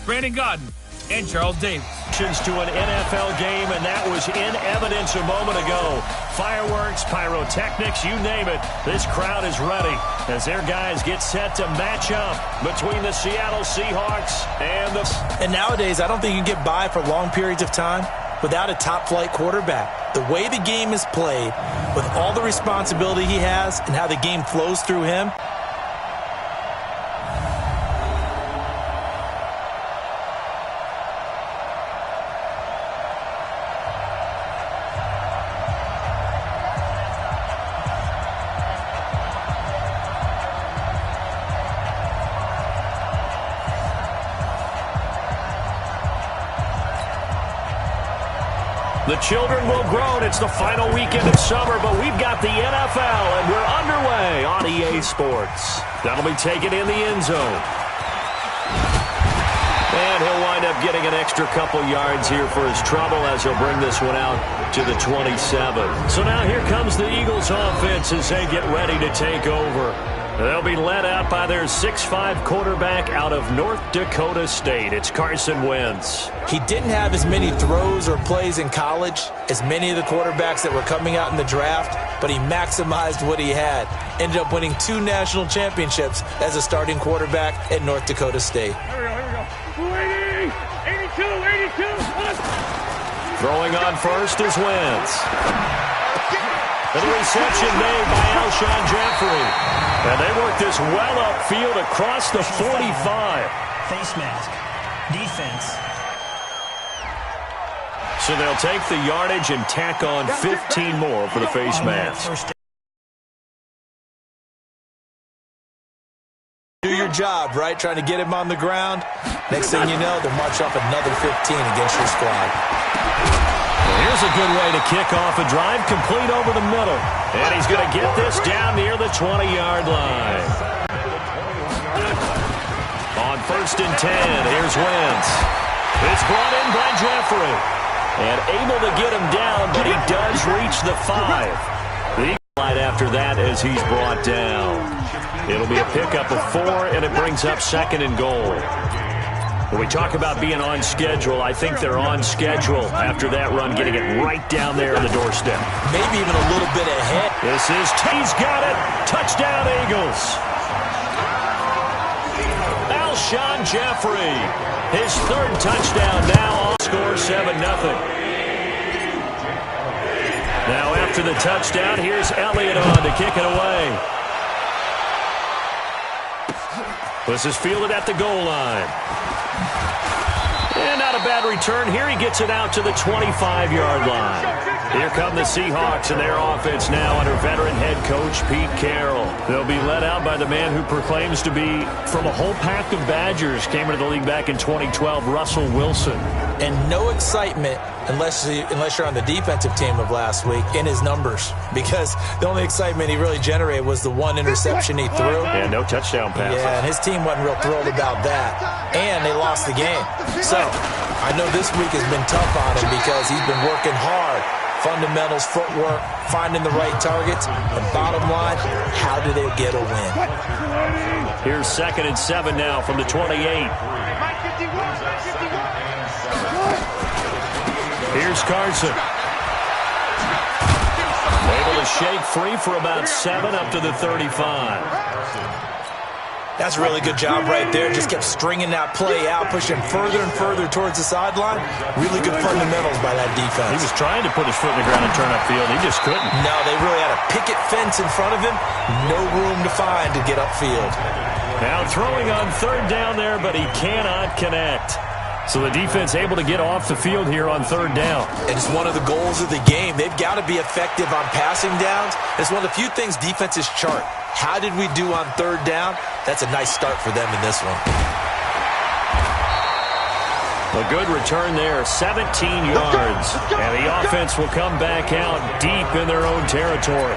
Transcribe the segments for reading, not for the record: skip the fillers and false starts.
Brandon Godden, and Charles Davis. To an NFL game, and that was in evidence a moment ago. Fireworks, pyrotechnics, you name it. This crowd is ready as their guys get set to match up between the Seattle Seahawks and the... And nowadays, I don't think you can get by for long periods of time without a top-flight quarterback. The way the game is played, with all the responsibility he has and how the game flows through him, the children will grow. It's the final weekend of summer, but we've got the NFL, and we're underway on EA Sports. That'll be taken in the end zone. And he'll wind up getting an extra couple yards here for his trouble as he'll bring this one out to the 27. So now here comes the Eagles offense as they get ready to take over. They'll be led out by their 6'5" quarterback out of North Dakota State. It's Carson Wentz. he didn't have as many throws or plays in college as many of the quarterbacks that were coming out in the draft, but he maximized what he had. Ended up winning 2 national championships as a starting quarterback at North Dakota State. Here we go. 280, 82, 82. Throwing on first is Wentz. And the reception made by Alshon Jeffrey. And they work this well upfield across the 45. Face mask. Defense. So they'll take the yardage and tack on 15 more for the face mask. Do your job, right? Trying to get him on the ground. Next thing you know, they'll march off another 15 against your squad. Here's a good way to kick off a drive, complete over the middle. And he's going to get this down near the 20-yard line. On 1st and 10, here's Wentz. It's brought in by Jeffrey. And able to get him down, but he does reach the 5. The Eagles right after that as he's brought down. It'll be a pickup of 4, and it brings up 2nd and goal. When we talk about being on schedule, I think they're on schedule after that run, getting it right down there on the doorstep. Maybe even a little bit ahead. This is T's got it. Touchdown, Eagles. Alshon Jeffrey, his 3rd touchdown now. Score 7-0. Now after the touchdown, here's Elliott on to kick it away. This is fielded at the goal line. And not a bad return. Here he gets it out to the 25-yard line. Here come the Seahawks and their offense now under veteran head coach Pete Carroll. They'll be led out by the man who proclaims to be from a whole pack of Badgers. Came into the league back in 2012, Russell Wilson. And no excitement unless you're on the defensive team of last week in his numbers, because the only excitement he really generated was the 1 interception he threw. And no touchdown passes. Yeah, and his team wasn't real thrilled about that. And they lost the game. So I know this week has been tough on him because he's been working hard. Fundamentals, footwork, finding the right targets. And bottom line, how do they get a win? Here's 2nd and 7 now from the 28. Here's Carson. Able to shake free for about 7 up to the 35. That's a really good job right there. Just kept stringing that play out, pushing further and further towards the sideline. Really good fundamentals by that defense. He was trying to put his foot in the ground and turn upfield. He just couldn't. No, they really had a picket fence in front of him. No room to find to get upfield. Now throwing on 3rd down there, but he cannot connect. So the defense able to get off the field here on 3rd down. And it's one of the goals of the game. They've got to be effective on passing downs. It's one of the few things defenses chart. How did we do on 3rd down? That's a nice start for them in this one. A good return there, 17 yards. And the offense will come back out deep in their own territory.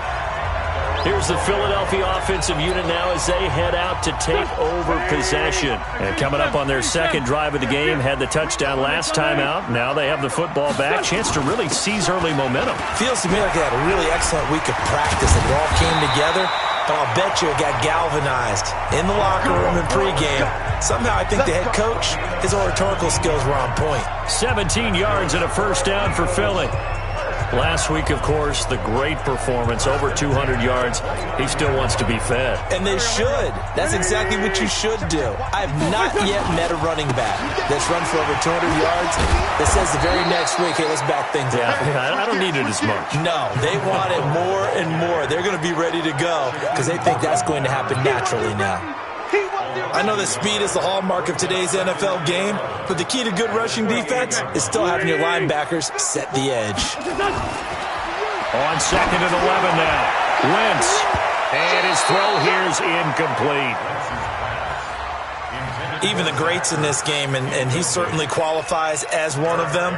Here's the Philadelphia offensive unit now as they head out to take over possession. And coming up on their 2nd drive of the game, had the touchdown last time out. Now they have the football back. Chance to really seize early momentum. Feels to me like they had a really excellent week of practice. It all came together. But I'll bet you it got galvanized in the locker room and pregame. Somehow I think the head coach, his oratorical skills were on point. 17 yards and a first down for Philly. Last week, of course, the great performance, over 200 yards. He still wants to be fed. And they should. That's exactly what you should do. I have not yet met a running back that's run for over 200 yards that says the very next week, hey, let's back things up. Yeah, I don't need it as much. No, they want it more and more. They're going to be ready to go because they think that's going to happen naturally now. I know that speed is the hallmark of today's NFL game, but the key to good rushing defense is still having your linebackers set the edge. On 2nd and 11 now. Wentz. And his throw here's incomplete. Even the greats in this game, and he certainly qualifies as one of them,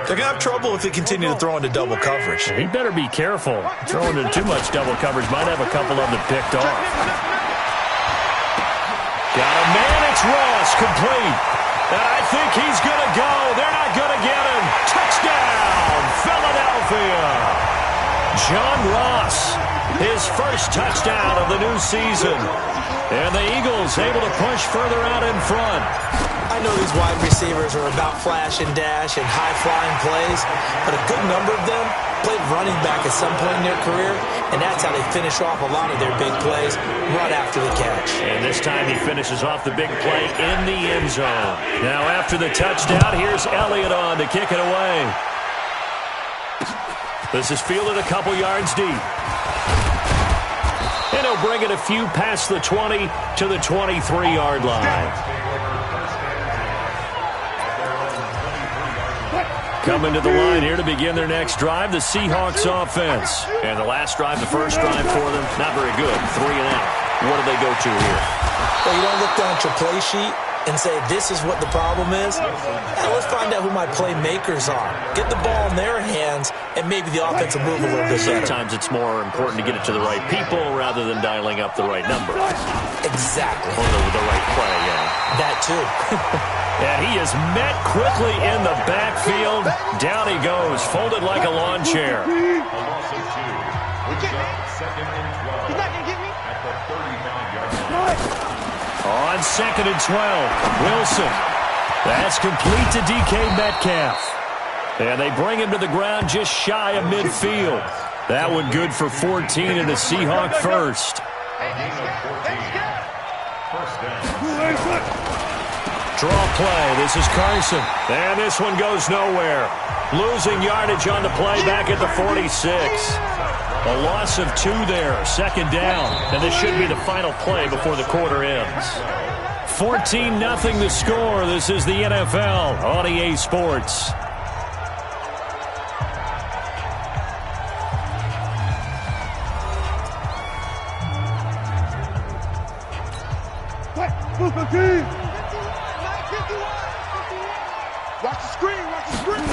they're going to have trouble if they continue to throw into double coverage. He better be careful. Throwing into too much double coverage might have a couple of them picked off. Got a man, it's Ross, complete. And I think he's going to go. They're not going to get him. Touchdown, Philadelphia. John Ross, his first touchdown of the new season. And the Eagles able to push further out in front. I know these wide receivers are about flash and dash and high-flying plays, but a good number of them played running back at some point in their career, and that's how they finish off a lot of their big plays, right after the catch. And this time he finishes off the big play in the end zone. Now after the touchdown, here's Elliott on to kick it away. This is fielded a couple yards deep. And he'll bring it a few past the 20 to the 23-yard line. Coming to the line here to begin their next drive, the Seahawks offense. And the last drive, the first drive for them, not very good. 3 and out. What do they go to here? Well, you don't look down at your play sheet and say, this is what the problem is. Now, let's find out who my playmakers are. Get the ball in their hands, and maybe the offense will move a little bit better. Sometimes it's more important to get it to the right people rather than dialing up the right number. Exactly. Or the right play, yeah. That, too. And he is met quickly in the backfield. Down he goes, folded like a lawn chair. On 2nd and 12, Wilson. That's complete to DK Metcalf. And they bring him to the ground just shy of midfield. That one good for 14 and a Seahawk first. Draw play. This is Carson. And this one goes nowhere. Losing yardage on the play back at the 46. A loss of 2 there. 2nd down. And this should be the final play before the quarter ends. 14-0 the score. This is the NFL on EA Sports. Watch the screen, watch the screen.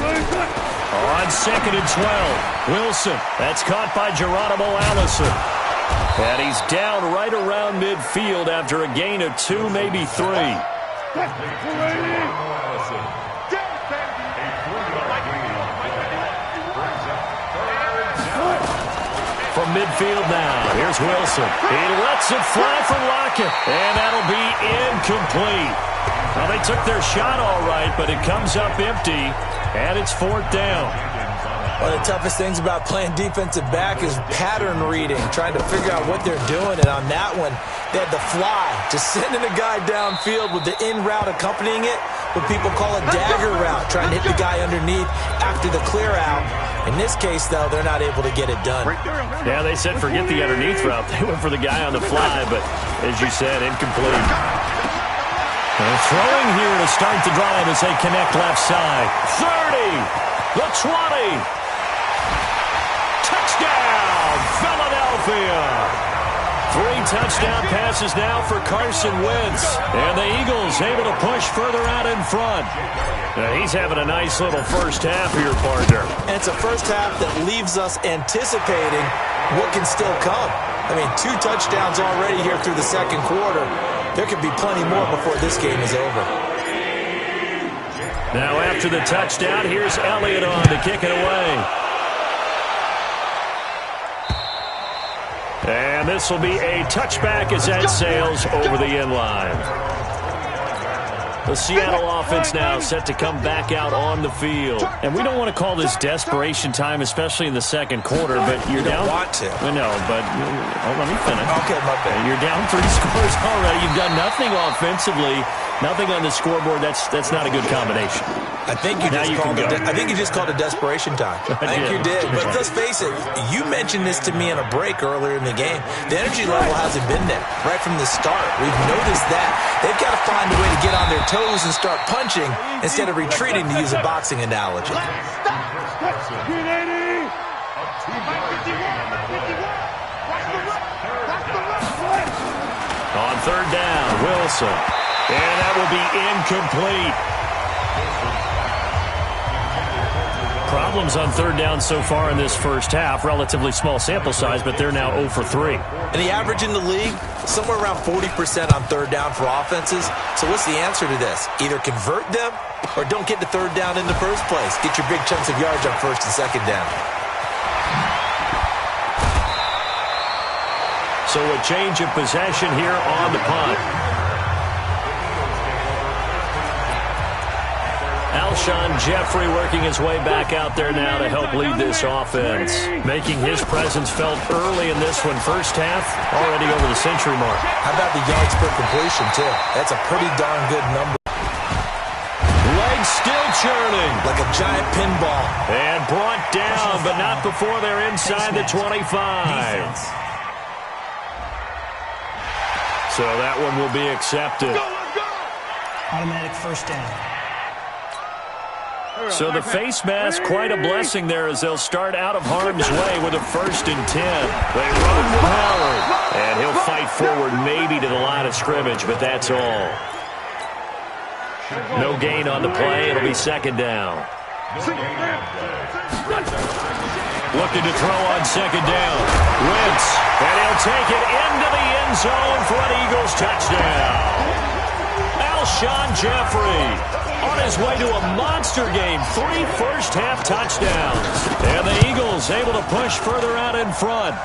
On 2nd and 12, Wilson. That's caught by Geronimo Allison. And he's down right around midfield after a gain of 2, maybe 3. From midfield now, here's Wilson. He lets it fly for Lockett, and that'll be incomplete. Well, they took their shot all right, but it comes up empty, and it's 4th down. One of the toughest things about playing defensive back is pattern reading, trying to figure out what they're doing. And on that one, they had the fly, just sending a guy downfield with the in route accompanying it, what people call a dagger route, trying to hit the guy underneath after the clear out. In this case, though, they're not able to get it done. Yeah, they said forget the underneath route. They went for the guy on the fly, but as you said, incomplete. And throwing here to start the drive as they connect left side. 30, the 20. Touchdown, Philadelphia. 3 touchdown passes now for Carson Wentz. And the Eagles able to push further out in front. Now he's having a nice little first half here, partner. And it's a first half that leaves us anticipating what can still come. I mean, 2 touchdowns already here through the 2nd quarter. There could be plenty more before this game is over. Now after the touchdown, here's Elliott on to kick it away. And this will be a touchback as that sails over the end line. The Seattle offense now set to come back out on the field. And we don't want to call this desperation time, especially in the second quarter, but you're down. You don't want to. I know, but let me finish. Okay, my bad. You're down 3 scores already. You've done nothing offensively, nothing on the scoreboard. That's not a good combination. I think you just called it desperation time. I think you did. But let's face it, you mentioned this to me in a break earlier in the game. The energy level hasn't been there right from the start. We've noticed that. They've got to find a way to get on their toes and start punching instead of retreating, to use a boxing analogy. On third down, Wilson. And that will be incomplete. Problems on third down so far in this first half. Relatively small sample size, but they're now 0 for 3. And the average in the league, somewhere around 40% on third down for offenses. So what's the answer to this? Either convert them or don't get to third down in the first place. Get your big chunks of yards on first and second down. So a change of possession here on the punt. Alshon Jeffrey working his way back out there now to help lead this offense. Making his presence felt early in this one. First half, already over the century mark. How about the yards per completion, too? That's a pretty darn good number. Legs still churning. Like a giant pinball. And brought down, but not before they're inside the 25. Defense. So that one will be accepted. Automatic first down. So the face mask, quite a blessing there as they'll start out of harm's way with a 1st and 10. They run with Howard, and he'll fight forward maybe to the line of scrimmage, but that's all. No gain on the play. It'll be second down. Looking to throw on second down. Wentz, and he'll take it into the end zone for an Eagles touchdown. Alshon Jeffrey on his way to a monster game. 3 first-half touchdowns. And the Eagles able to push further out in front.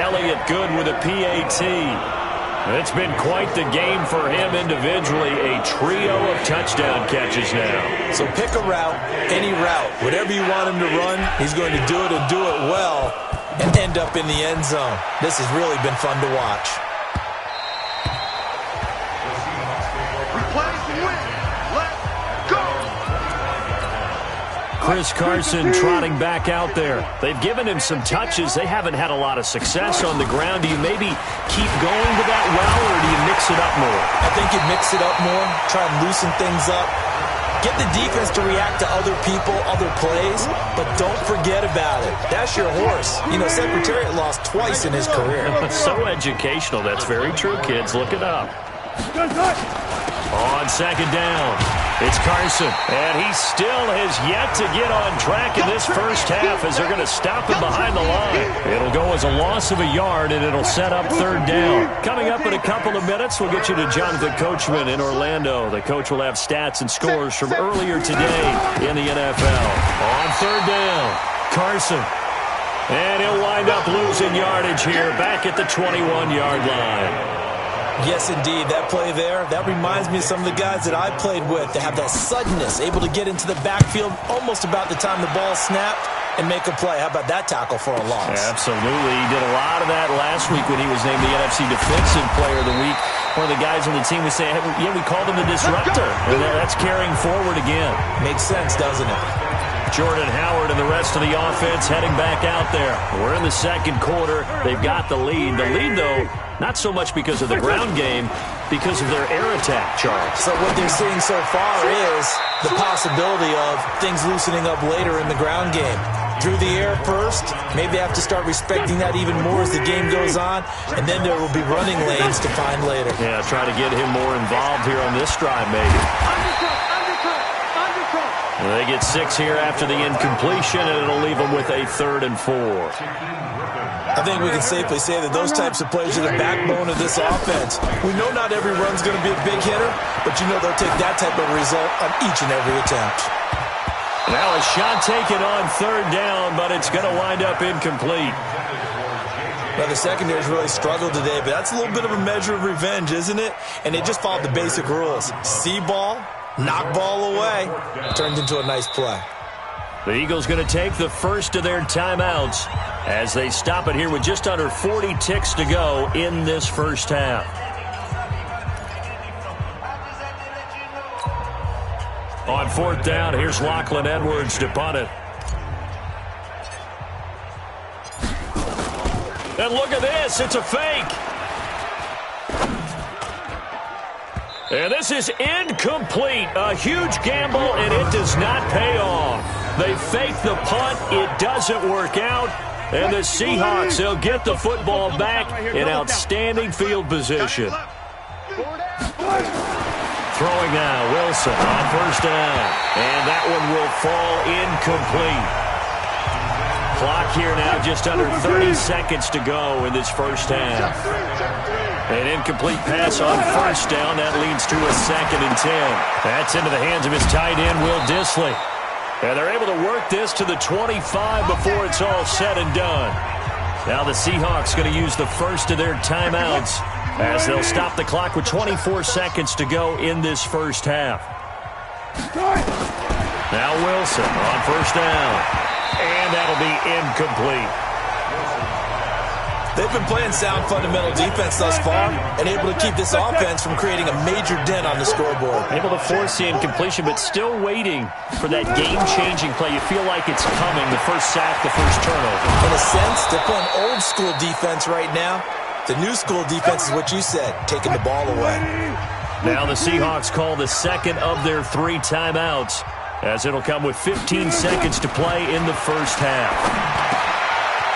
Elliott good with a PAT. It's been quite the game for him individually. A trio of touchdown catches now. So pick a route, any route. Whatever you want him to run, he's going to do it and do it well and end up in the end zone. This has really been fun to watch. Chris Carson trotting back out there. They've given him some touches. They haven't had a lot of success on the ground. Do you maybe keep going with that well, or do you mix it up more? I think you mix it up more, try and loosen things up. Get the defense to react to other people, other plays, but don't forget about it. That's your horse. You know, Secretariat lost twice in his career. So educational. That's very true, kids. Look it up. On second down, it's Carson, and he still has yet to get on track in this first half as they're going to stop him behind the line. It'll go as a loss of a yard, and it'll set up third down. Coming up in a couple of minutes, we'll get you to Jonathan Coachman in Orlando. The coach will have stats and scores from earlier today in the NFL. On third down, Carson, and he'll wind up losing yardage here back at the 21-yard line. Yes, indeed. That play there, that reminds me of some of the guys that I played with. They have that suddenness, able to get into the backfield almost about the time the ball snapped and make a play. How about that tackle for a loss? Absolutely. He did a lot of that last week when he was named the NFC Defensive Player of the Week. One of the guys on the team was saying, yeah, we called him the disruptor. And that's carrying forward again. Makes sense, doesn't it? Jordan Howard and the rest of the offense heading back out there. We're in the second quarter. They've got the lead. The lead, though, not so much because of the ground game, because of their air attack, Charles. So what they're seeing so far is the possibility of things loosening up later in the ground game. Through the air first, maybe they have to start respecting that even more as the game goes on, and then there will be running lanes to find later. Yeah, try to get him more involved here on this drive, maybe. They get 6 here after the incompletion, and it'll leave them with a 3rd and 4. I think we can safely say that those types of plays are the backbone of this offense. We know not every run's going to be a big hitter, but you know they'll take that type of result on each and every attempt. Now a shot taken on third down, but it's going to wind up incomplete. Well, the secondary's really struggled today, but that's a little bit of a measure of revenge, isn't it? And they just followed the basic rules. See ball, knock ball away. Turned into a nice play. The Eagles going to take the first of their timeouts as they stop it here with just under 40 ticks to go in this first half. On fourth down, here's Lachlan Edwards to punt it. And look at this, it's a fake. And this is incomplete. A huge gamble, and it does not pay off. They fake the punt. It doesn't work out. And the Seahawks, they'll get the football back in outstanding field position. Throwing now, Wilson on first down. And that one will fall incomplete. Clock here now, just under 30 seconds to go in this first half. An incomplete pass on first down. That leads to a 2nd and 10. That's into the hands of his tight end, Will Dissly. And they're able to work this to the 25 before it's all said and done. Now the Seahawks going to use the first of their timeouts as they'll stop the clock with 24 seconds to go in this first half. Now Wilson on first down. And that'll be incomplete. They've been playing sound fundamental defense thus far and able to keep this offense from creating a major dent on the scoreboard. Able to force the incompletion, but still waiting for that game-changing play. You feel like it's coming, the first sack, the first turnover. In a sense, they're playing old-school defense right now. The new school defense is what you said, taking the ball away. Now the Seahawks call the second of their 3 timeouts, as it'll come with 15 seconds to play in the first half.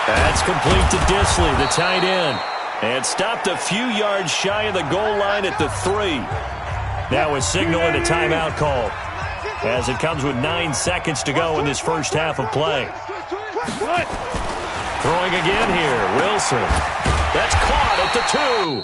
That's complete to Dissly, the tight end. And stopped a few yards shy of the goal line at the 3. Now a signal and a timeout call, as it comes with 9 seconds to go in this first half of play. Throwing again here, Wilson. That's caught at the 2.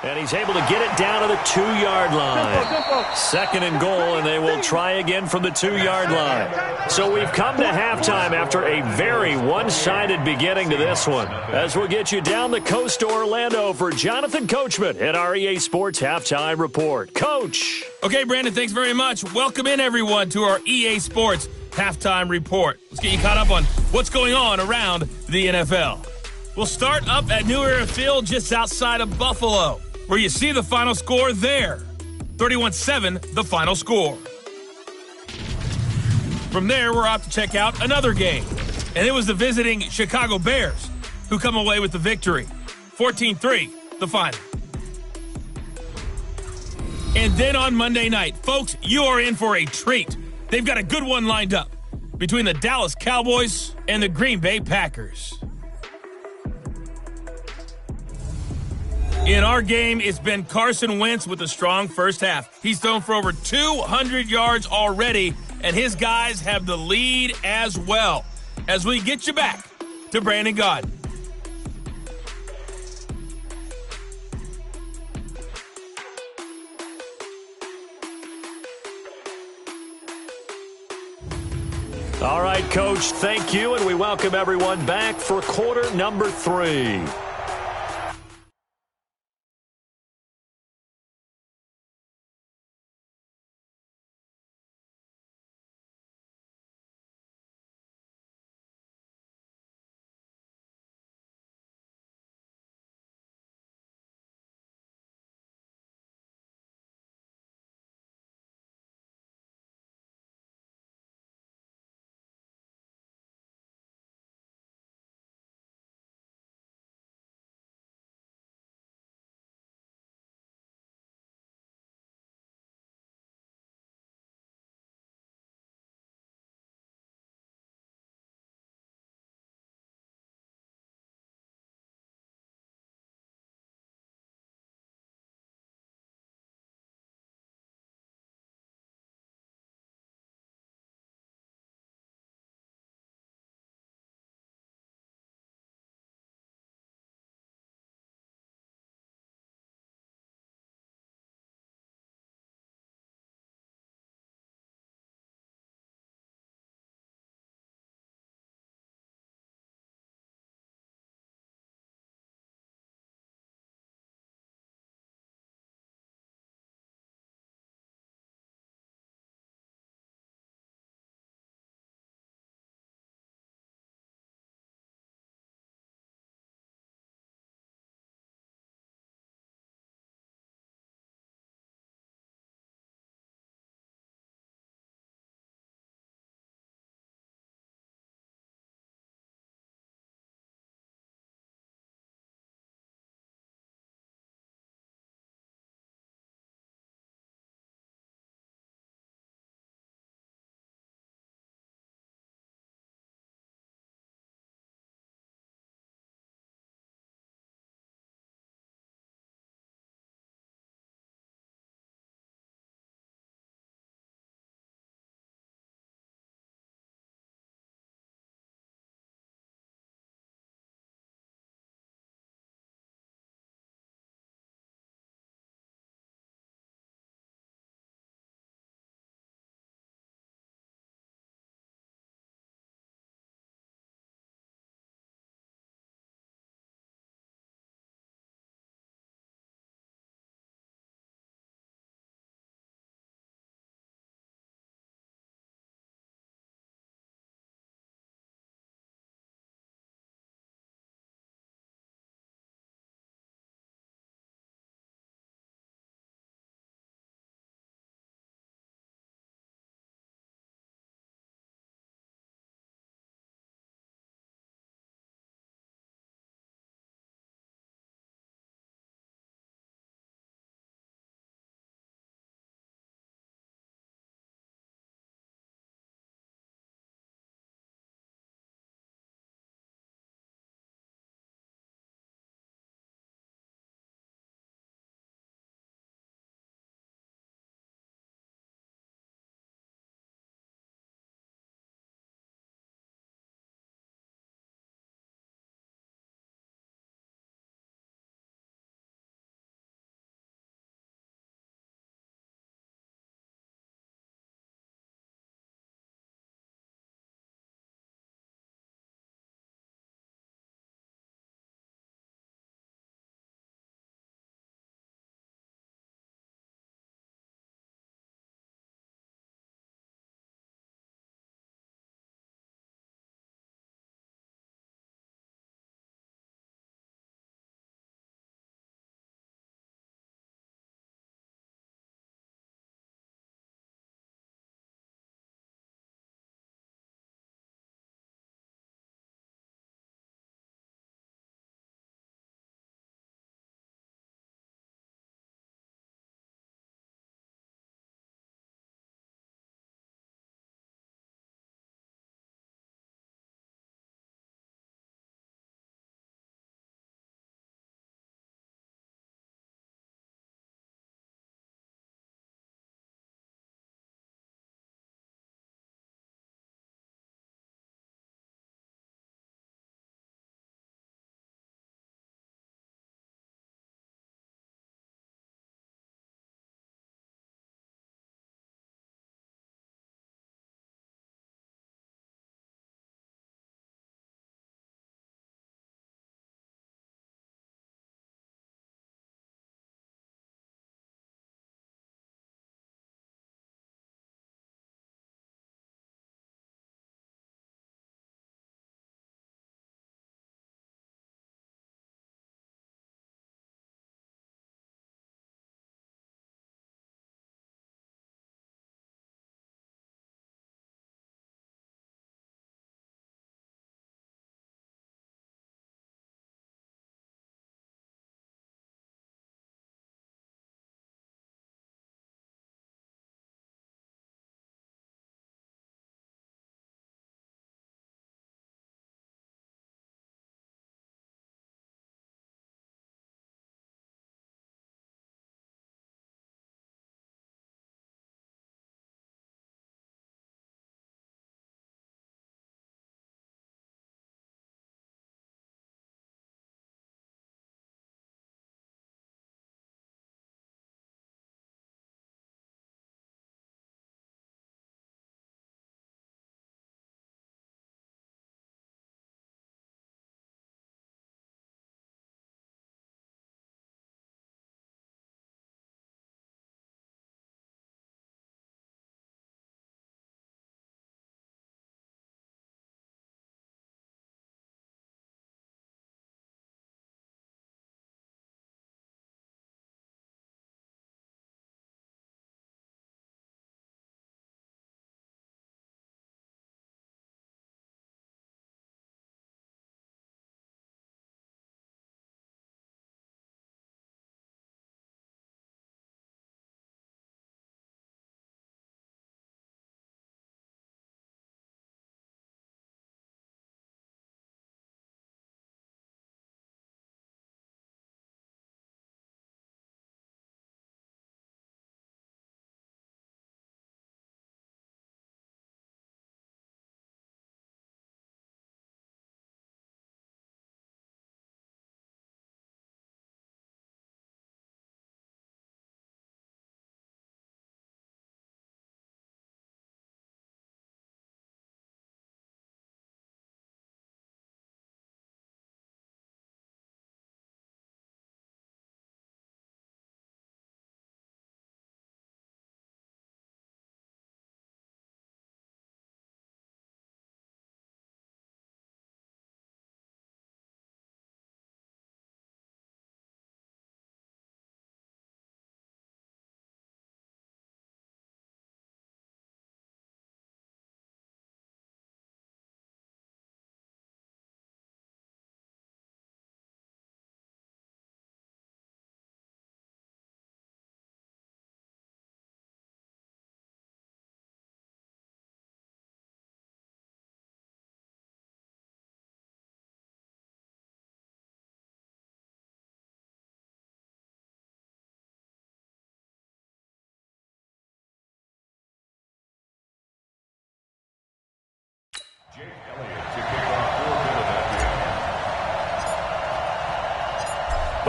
And he's able to get it down to the 2-yard line. 2nd and goal, and they will try again from the 2-yard line. So we've come to halftime after a very one-sided beginning to this one. As we'll get you down the coast to Orlando for Jonathan Coachman at our EA Sports Halftime Report. Coach. Okay, Brandon, thanks very much. Welcome in, everyone, to our EA Sports Halftime Report. Let's get you caught up on what's going on around the NFL. We'll start up at New Era Field just outside of Buffalo, where you see the final score there. 31-7, the final score. From there, we're off to check out another game. And it was the visiting Chicago Bears who come away with the victory. 14-3, the final. And then on Monday night, folks, you are in for a treat. They've got a good one lined up between the Dallas Cowboys and the Green Bay Packers. In our game, it's been Carson Wentz with a strong first half. He's thrown for over 200 yards already, and his guys have the lead as well. As we get you back to Brandon Gaudin. All right, Coach, thank you, and we welcome everyone back for quarter number 3.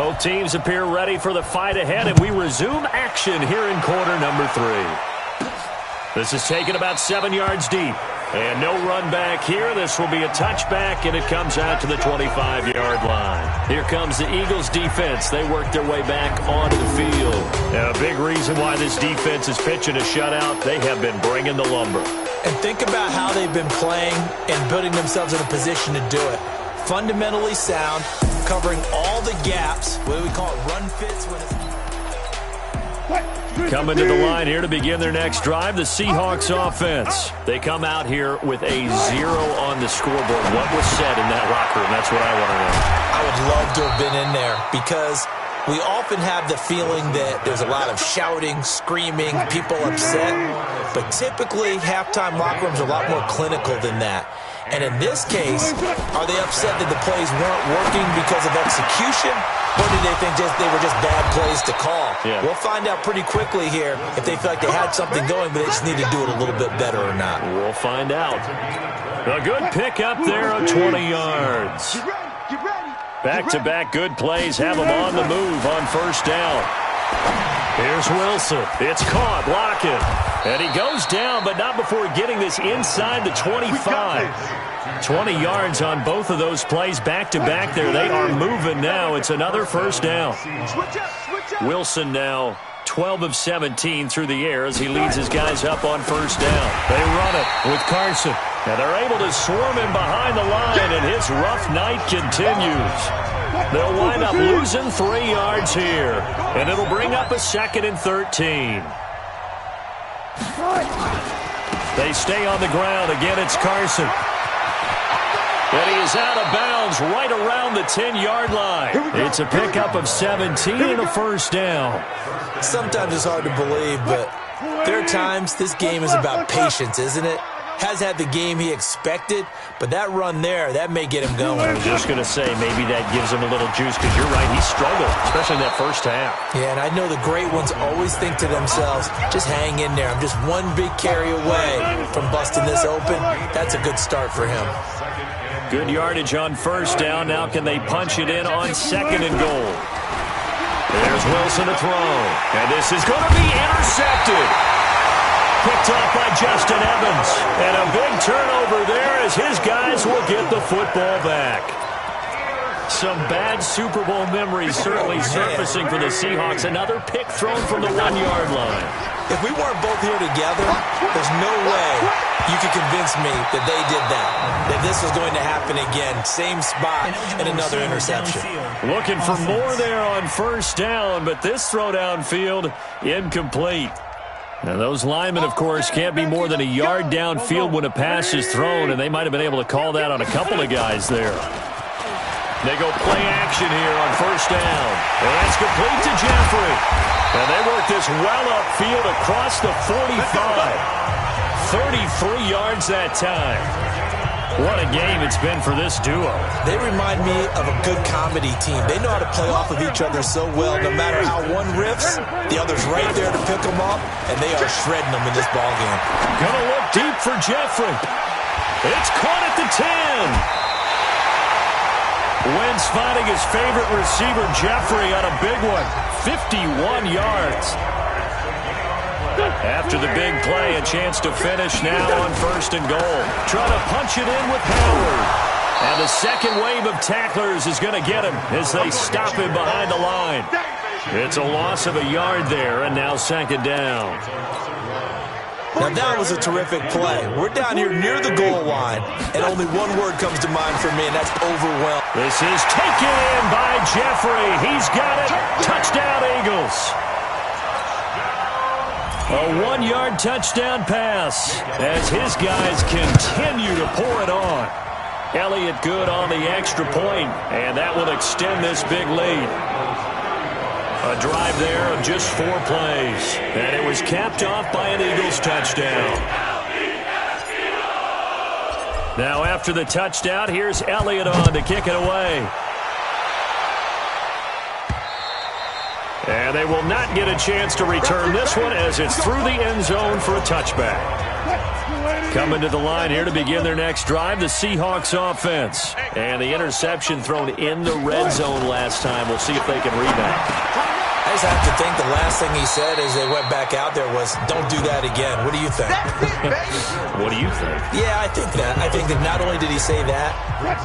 Both teams appear ready for the fight ahead, and we resume action here in quarter number 3. This is taken about 7 yards deep. And no run back here. This will be a touchback, and it comes out to the 25-yard line. Here comes the Eagles defense. They work their way back onto the field. And a big reason why this defense is pitching a shutout, they have been bringing the lumber. And think about how they've been playing and putting themselves in a position to do it. Fundamentally sound, covering all the gaps. What do we call it? Run fits when it's... Coming to the line here to begin their next drive, the Seahawks offense. They come out here with a 0 on the scoreboard. What was said in that locker room? That's what I want to know. I would love to have been in there because we often have the feeling that there's a lot of shouting, screaming, people upset. But typically, halftime locker rooms are a lot more clinical than that. And in this case, are they upset that the plays weren't working because of execution? Or do they think they were just bad plays to call? Yeah. We'll find out pretty quickly here if they feel like they had something going, but they just need to do it a little bit better or not. We'll find out. A good pick up there of 20 yards. Back-to-back good plays have them on the move on first down. Here's Wilson. It's caught, blocking. And he goes down, but not before getting this inside the 25. 20 yards on both of those plays back-to-back there. They are moving now. It's another first down. Wilson now 12 of 17 through the air as he leads his guys up on first down. They run it with Carson. And they're able to swarm him behind the line, and his rough night continues. They'll wind up losing 3 yards here, and it'll bring up a 2nd and 13. They stay on the ground. Again, it's Carson. And he is out of bounds right around the 10-yard line. It's a pickup of 17 and a first down. Sometimes it's hard to believe, but there are times this game is about patience, isn't it? Has had the game he expected, but that run there, that may get him going. I was just going to say, maybe that gives him a little juice, because you're right, he struggled, especially in that first half. Yeah, and I know the great ones always think to themselves, just hang in there. I'm just one big carry away from busting this open. That's a good start for him. Good yardage on first down. Now can they punch it in on 2nd and goal? There's Wilson to throw, and this is going to be intercepted. Picked off by Justin Evans. And a big turnover there as his guys will get the football back. Some bad Super Bowl memories certainly surfacing for the Seahawks. Another pick thrown from the 1-yard line. If we weren't both here together, there's no way you could convince me that they did that this was going to happen again. Same spot and another interception. Looking for more there on first down, but this throw downfield incomplete. And those linemen, of course, can't be more than a yard downfield when a pass is thrown, and they might have been able to call that on a couple of guys there. They go play action here on first down. And it's complete to Jeffrey. And they work this well upfield across the 45. 33 yards that time. What a game it's been for this duo. They remind me of a good comedy team. They know how to play off of each other so well. No matter how one riffs, the other's right there to pick them up, and they are shredding them in this ballgame. Gonna look deep for Jeffrey. It's caught at the 10. Wentz finding his favorite receiver, Jeffrey, on a big one. 51 yards. After the big play, a chance to finish now on 1st and goal. Trying to punch it in with Howard. And the second wave of tacklers is going to get him as they stop him behind the line. It's a loss of a yard there, and now 2nd down. Now that was a terrific play. We're down here near the goal line, and only one word comes to mind for me, and that's overwhelmed. This is taken in by Jeffrey. He's got it. Touchdown, Eagles. A 1-yard touchdown pass as his guys continue to pour it on. Elliott good on the extra point, and that will extend this big lead. A drive there of just 4 plays, and it was capped off by an Eagles touchdown. Now after the touchdown, here's Elliott on to kick it away. And they will not get a chance to return this one as it's through the end zone for a touchback. Coming to the line here to begin their next drive, the Seahawks offense. And the interception thrown in the red zone last time. We'll see if they can rebound. I just have to think the last thing he said as they went back out there was, don't do that again. What do you think? What do you think? Yeah, I think that. I think that not only did he say that,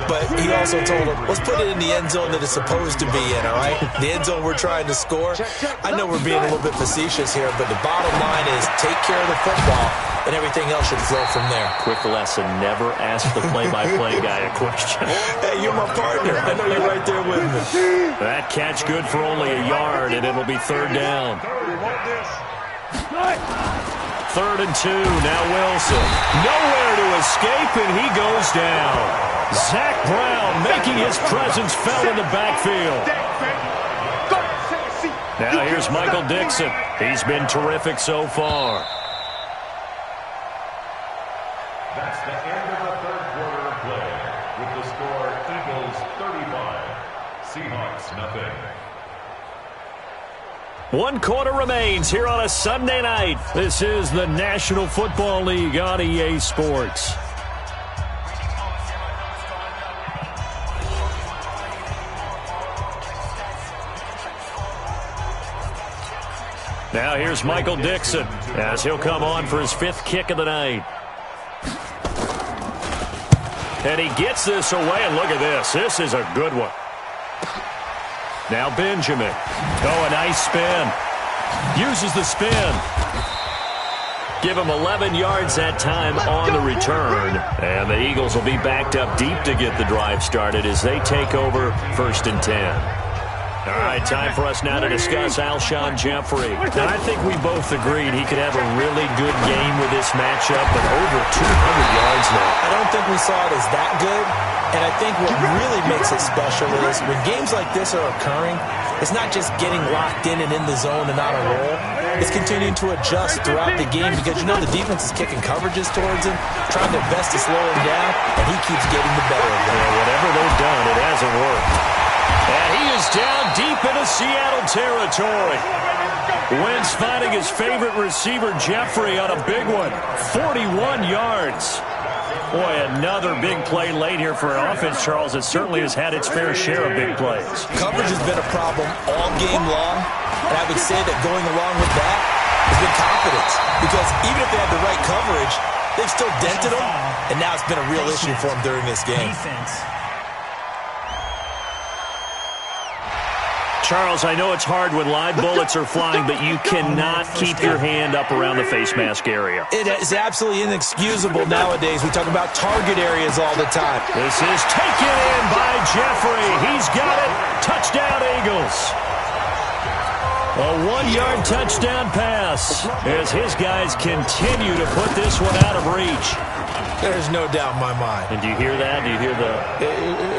but he also told him, let's put it in the end zone that it's supposed to be in, all right? The end zone we're trying to score. I know we're being a little bit facetious here, but the bottom line is take care of the football, and everything else should flow from there. Quick lesson, never ask the play-by-play guy a question. Hey, you're my partner. I know you're right there with me. That catch good for only a yard, and it'll be third down. 3rd and 2, now Wilson. Nowhere to escape, and he goes down. Zach Brown making his presence felt in the backfield. Now here's Michael Dixon. He's been terrific so far. That's the end of the third quarter of play. With the score, Eagles 35, Seahawks nothing. 1 quarter remains here on a Sunday night. This is the National Football League on EA Sports. Now here's Michael Dixon as he'll come on for his 5th kick of the night. And he gets this away, and look at this. This is a good one. Now Benjamin. Oh, a nice spin. Uses the spin. Give him 11 yards that time on the return. And the Eagles will be backed up deep to get the drive started as they take over 1st and 10. All right, time for us now to discuss Alshon Jeffrey. Now, I think we both agreed he could have a really good game with this matchup, but over 200 yards now. I don't think we saw it as that good, and I think what really makes it special is when games like this are occurring, it's not just getting locked in and in the zone and on a roll. It's continuing to adjust throughout the game because, you know, the defense is kicking coverages towards him, trying their best to slow him down, and he keeps getting the better of them. Yeah, whatever they've done, it hasn't worked. And he is down deep into Seattle territory. Wentz finding his favorite receiver, Jeffrey, on a big one. 41 yards. Boy, another big play late here for an offense, Charles, that certainly has had its fair share of big plays. Coverage has been a problem all game long, and I would say that going along with that has been confidence. Because even if they had the right coverage, they've still dented them, and now it's been a real issue for them during this game. Charles, I know it's hard when live bullets are flying, but you cannot keep your hand up around the face mask area. It is absolutely inexcusable nowadays. We talk about target areas all the time. This is taken in by Jeffrey. He's got it. Touchdown, Eagles. A 1-yard touchdown pass as his guys continue to put this one out of reach. There's no doubt in my mind. And do you hear that? Do you hear the...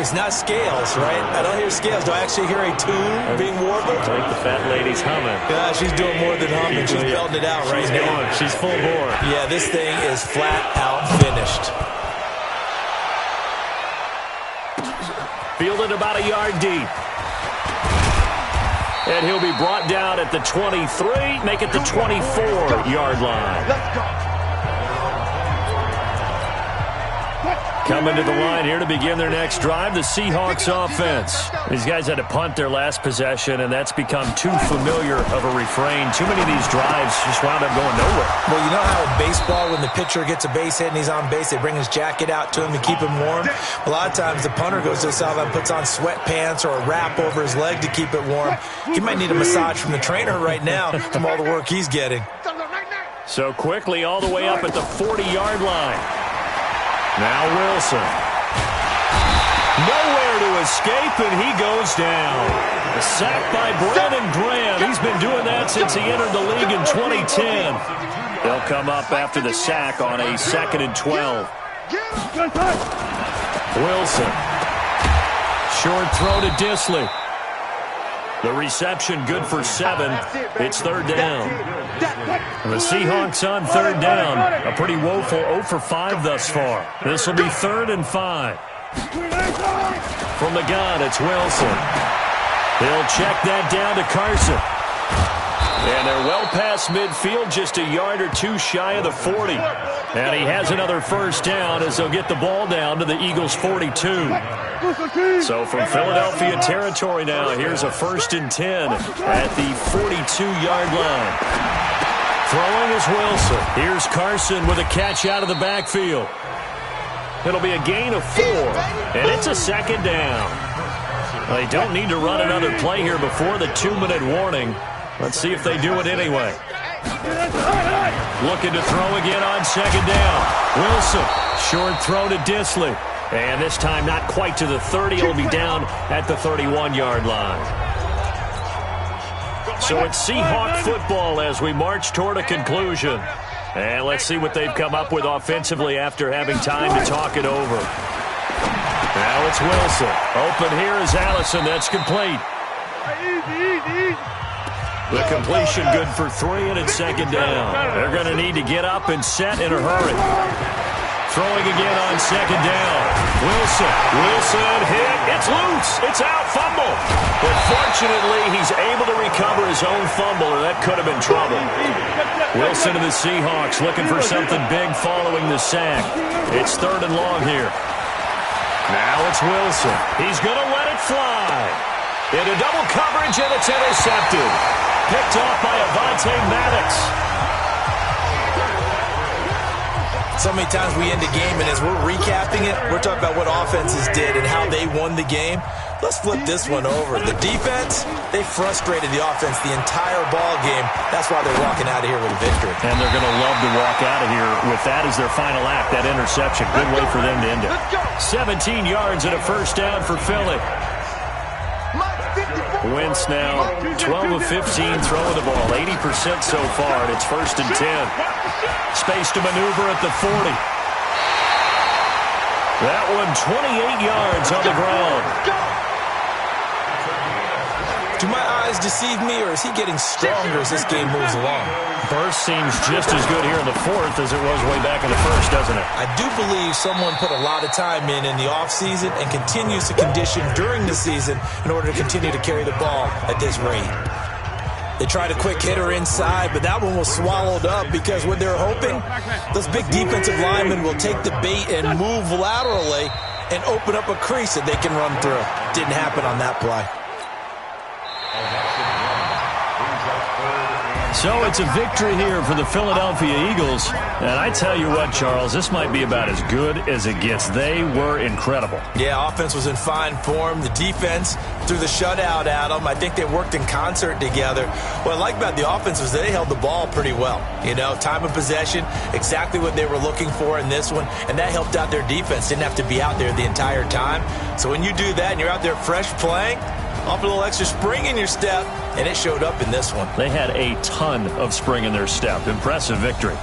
It's not scales, right? I don't hear scales. Do I actually hear a tune being warbled? I think the fat lady's humming. Yeah, she's doing more than humming. She's belting it out right now. She's full bore. Yeah, this thing is flat out finished. Fielded about a yard deep. And he'll be brought down at the 23, make it the 24-yard line. Let's go. Coming to the line here to begin their next drive, the Seahawks offense. These guys had to punt their last possession, and that's become too familiar of a refrain. Too many of these drives just wound up going nowhere. Well, you know how in baseball, when the pitcher gets a base hit and he's on base, they bring his jacket out to him to keep him warm? A lot of times the punter goes to the sideline, puts on sweatpants or a wrap over his leg to keep it warm. He might need a massage from the trainer right now from all the work he's getting. So quickly all the way up at the 40-yard line. Now Wilson. Nowhere to escape, and he goes down. A sack by Brandon Graham. He's been doing that since he entered the league in 2010. They'll come up after the sack on a 2nd and 12. Wilson. Short throw to Disley. The reception good for 7. It's 3rd down. The Seahawks on 3rd down. A pretty woeful 0 for 5 thus far. This will be 3rd and 5. From the gun, it's Wilson. He'll check that down to Carson. And they're well past midfield, just a yard or two shy of the 40. And he has another first down as they'll get the ball down to the Eagles' 42. So from Philadelphia territory now, here's a 1st and 10 at the 42-yard line. Throwing is Wilson. Here's Carson with a catch out of the backfield. It'll be a gain of 4, and it's a 2nd down. They don't need to run another play here before the 2-minute warning. Let's see if they do it anyway. Looking to throw again on 2nd down. Wilson, short throw to Disley. And this time not quite to the 30. It'll be down at the 31-yard line. So it's Seahawk football as we march toward a conclusion. And let's see what they've come up with offensively after having time to talk it over. Now it's Wilson. Open here is Allison. That's complete. The completion good for 3, and it's 2nd down. They're going to need to get up and set in a hurry. Throwing again on 2nd down. Wilson hit. It's loose. It's out. Fumble. But fortunately, he's able to recover his own fumble, or that could have been trouble. Wilson to the Seahawks looking for something big following the sack. It's 3rd and long here. Now it's Wilson. He's going to let it fly. Into double coverage, and it's intercepted. Picked off by Avonte Maddox. So many times we end a game, and as we're recapping it, we're talking about what offenses did and how they won the game. Let's flip this one over. The defense, they frustrated the offense the entire ball game. That's why they're walking out of here with a victory. And they're going to love to walk out of here with that as their final act, that interception. Good way for them to end it. 17 yards and a 1st down for Philly. Wentz now 12 of 15 throwing the ball, 80% so far, and it's 1st and 10. Space to maneuver at the 40. That one 28 yards on the ground. Do my eyes deceive me, or is he getting stronger as this game moves along? Burst seems just as good here in the 4th as it was way back in the 1st, doesn't it? I do believe someone put a lot of time in the offseason and continues to condition during the season in order to continue to carry the ball at this rate. They tried a quick hitter inside, but that one was swallowed up because what they're hoping, those big defensive linemen will take the bait and move laterally and open up a crease that they can run through. Didn't happen on that play. So it's a victory here for the Philadelphia Eagles. And I tell you what, Charles, this might be about as good as it gets. They were incredible. Yeah, offense was in fine form. The defense threw the shutout at them. I think they worked in concert together. What I like about the offense was they held the ball pretty well. You know, time of possession, exactly what they were looking for in this one. And that helped out their defense. Didn't have to be out there the entire time. So when you do that and you're out there fresh playing, off a little extra spring in your step, and it showed up in this one. They had a ton of spring in their step. Impressive victory.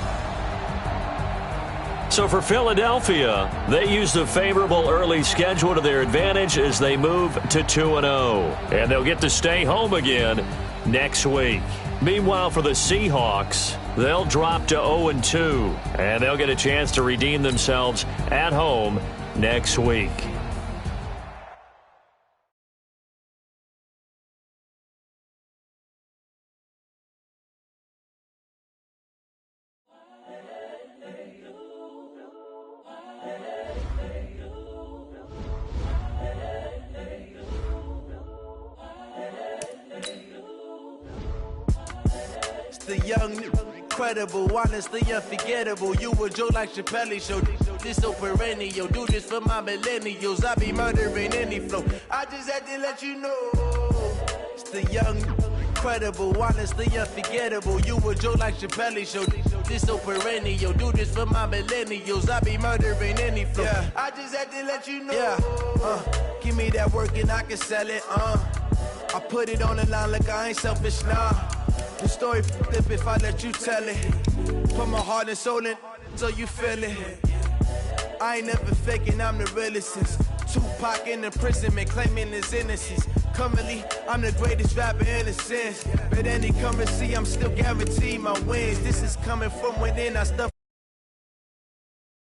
So for Philadelphia, they used a favorable early schedule to their advantage as they move to 2-0. And they'll get to stay home again next week. Meanwhile, for the Seahawks, they'll drop to 0-2. And they'll get a chance to redeem themselves at home next week. The young, incredible, honestly unforgettable. You a Joe like Chappelle show. This so perennial. Do this for my millennials. I be murdering any flow. I just had to let you know. It's the young, incredible, honestly unforgettable. You a Joe like Chappelle show. This so perennial. Do this for my millennials. I be murdering any flow. Yeah. I just had to let you know. Yeah. Give me that work and I can sell it. I put it on the line like I ain't selfish, nah. The story flip if I let you tell it. Put my heart and soul in so you feel it. I ain't never faking, I'm the realest since Tupac in imprisonment, claiming his innocence. Currently, I'm the greatest rapper in a sense. But any currency, I'm still guaranteed my wins. This is coming from within, I stuff